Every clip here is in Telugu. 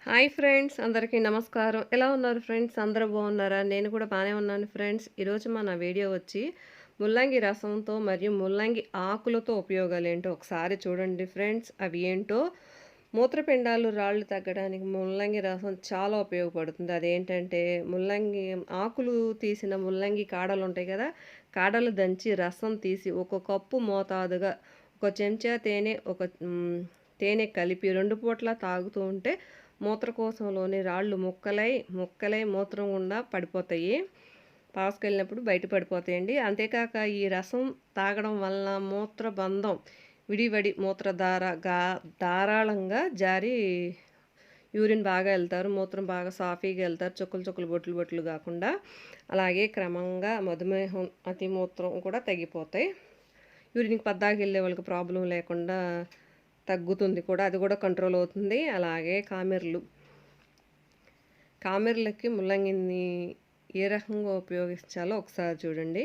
హాయ్ ఫ్రెండ్స్, అందరికీ నమస్కారం. ఎలా ఉన్నారు ఫ్రెండ్స్? అందరూ బాగున్నారా? నేను కూడా బాగానే ఉన్నాను ఫ్రెండ్స్. ఈరోజు మన వీడియో వచ్చి ముల్లంగి రసంతో మరియు ముల్లంగి ఆకులతో ఉపయోగాలు ఏంటో ఒకసారి చూడండి ఫ్రెండ్స్. అవి ఏంటో మూత్రపిండాలు రాళ్ళు తగ్గడానికి ముల్లంగి రసం చాలా ఉపయోగపడుతుంది. అదేంటంటే ముల్లంగి ఆకులు తీసిన ముల్లంగి కాడలు ఉంటాయి కదా, కాడలు దంచి రసం తీసి ఒక కప్పు మోతాదుగా ఒక చెంచా తేనె కలిపి 2 పూట్ల తాగుతూ ఉంటే మూత్రకోశంలోని రాళ్ళు ముక్కలై మూత్రం గుండా పడిపోతాయి. పాసుకెళ్ళినప్పుడు బయట పడిపోతాయండి. అంతేకాక ఈ రసం తాగడం వలన మూత్రబంధం విడివడి ధారాళంగా జారి యూరిన్ బాగా వెళ్తారు. మూత్రం బాగా సాఫీగా వెళ్తారు. చుక్కలు బొట్లు కాకుండా. అలాగే క్రమంగా మధుమేహం అతిమూత్రం కూడా తగ్గిపోతాయి. యూరిన్కి పద్దాకి వెళ్ళే వాళ్ళకి ప్రాబ్లం లేకుండా తగ్గుతుంది కూడా, అది కూడా కంట్రోల్ అవుతుంది. అలాగే కామెర్లకి ముల్లంగిని ఏ రకంగా ఉపయోగించాలో ఒకసారి చూడండి.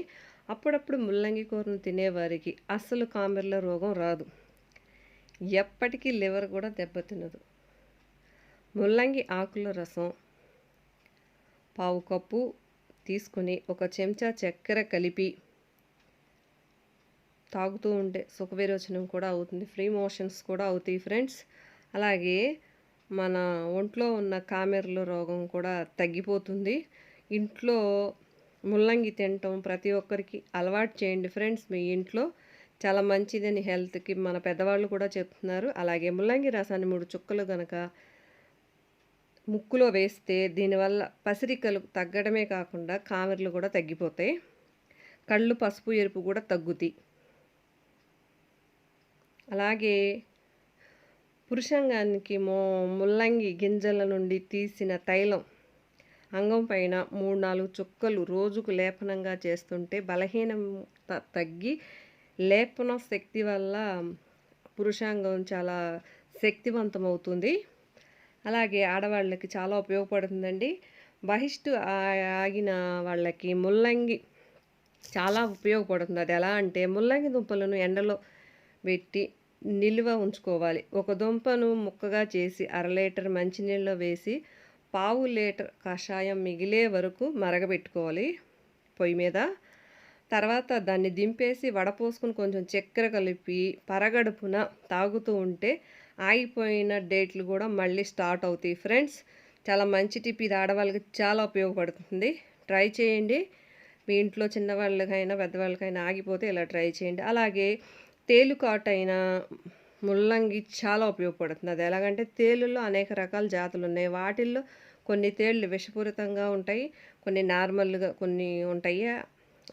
అప్పుడప్పుడు ముల్లంగి కూరను తినేవారికి అస్సలు కామెర్ల రోగం రాదు. ఎప్పటికీ లివర్ కూడా దెబ్బతినదు. ముల్లంగి ఆకుల రసం పావు కప్పు తీసుకుని ఒక చెంచా చక్కెర కలిపి తాగుతూ ఉంటే సుఖవిరోచనం కూడా అవుతుంది. ఫ్రీ మోషన్స్ కూడా అవుతాయి ఫ్రెండ్స్. అలాగే మన ఒంట్లో ఉన్న కామెర్ల రోగం కూడా తగ్గిపోతుంది. ఇంట్లో ముల్లంగి తినటం ప్రతి ఒక్కరికి అలవాటు చేయండి ఫ్రెండ్స్. మీ ఇంట్లో చాలా మంచిదని హెల్త్కి మన పెద్దవాళ్ళు కూడా చెప్తున్నారు. అలాగే ముల్లంగి రసాన్ని 3 చుక్కలు కనుక ముక్కులో వేస్తే దీనివల్ల పసిరికలు తగ్గడమే కాకుండా కామెర్లు కూడా తగ్గిపోతాయి. కళ్ళు పసుపు ఎరుపు కూడా తగ్గుతాయి. అలాగే పురుషాంగానికి ముల్లంగి గింజల నుండి తీసిన తైలం అంగం పైన 3-4 చుక్కలు రోజుకు లేపనంగా చేస్తుంటే బలహీనం తగ్గి లేపన శక్తి వల్ల పురుషాంగం చాలా శక్తివంతం అవుతుంది. అలాగే ఆడవాళ్ళకి చాలా ఉపయోగపడుతుందండి. బహిష్టు ఆగిన వాళ్ళకి ముల్లంగి చాలా ఉపయోగపడుతుంది. అది ఎలా అంటే ముల్లంగి దుంపలను ఎండలో పెట్టి నిల్వ ఉంచుకోవాలి. ఒక దుంపను ముక్కగా చేసి 1/2 లీటర్ మంచినీళ్ళలో వేసి పావు లీటర్ కషాయం మిగిలే వరకు మరగబెట్టుకోవాలి పొయ్యి మీద. తర్వాత దాన్ని దింపేసి వడపోసుకుని కొంచెం చక్కెర కలిపి పరగడుపున తాగుతూ ఉంటే ఆగిపోయిన డేట్లు కూడా మళ్ళీ స్టార్ట్ అవుతాయి ఫ్రెండ్స్. చాలా మంచి టిప్ ఇది. ఆడవాళ్ళకి చాలా ఉపయోగపడుతుంది. ట్రై చేయండి. మీ ఇంట్లో చిన్నవాళ్ళకైనా పెద్దవాళ్ళకైనా ఆగిపోతే ఇలా ట్రై చేయండి. అలాగే తేలుకాటైన ముల్లంగి చాలా ఉపయోగపడుతుంది. అది ఎలాగంటే తేలుల్లో అనేక రకాల జాతులు ఉన్నాయి. వాటిల్లో కొన్ని తేళ్ళు విషపూరితంగా ఉంటాయి, కొన్ని నార్మల్గా కొన్ని ఉంటాయి.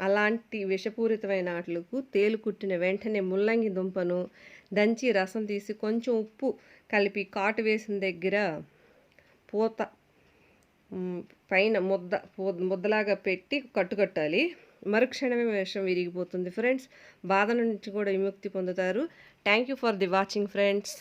అలాంటి విషపూరితమైన వాటికి తేలు కుట్టిన వెంటనే ముల్లంగి దుంపను దంచి రసం తీసి కొంచెం ఉప్పు కలిపి కాటు వేసిన దగ్గర పూత పైన ముద్దలాగా పెట్టి కట్టుకట్టాలి. మరుక్షణమే విషం విరిగిపోతుంది ఫ్రెండ్స్. బాధ నుంచి కూడా విముక్తి పొందుతారు. Thank you for the watching friends.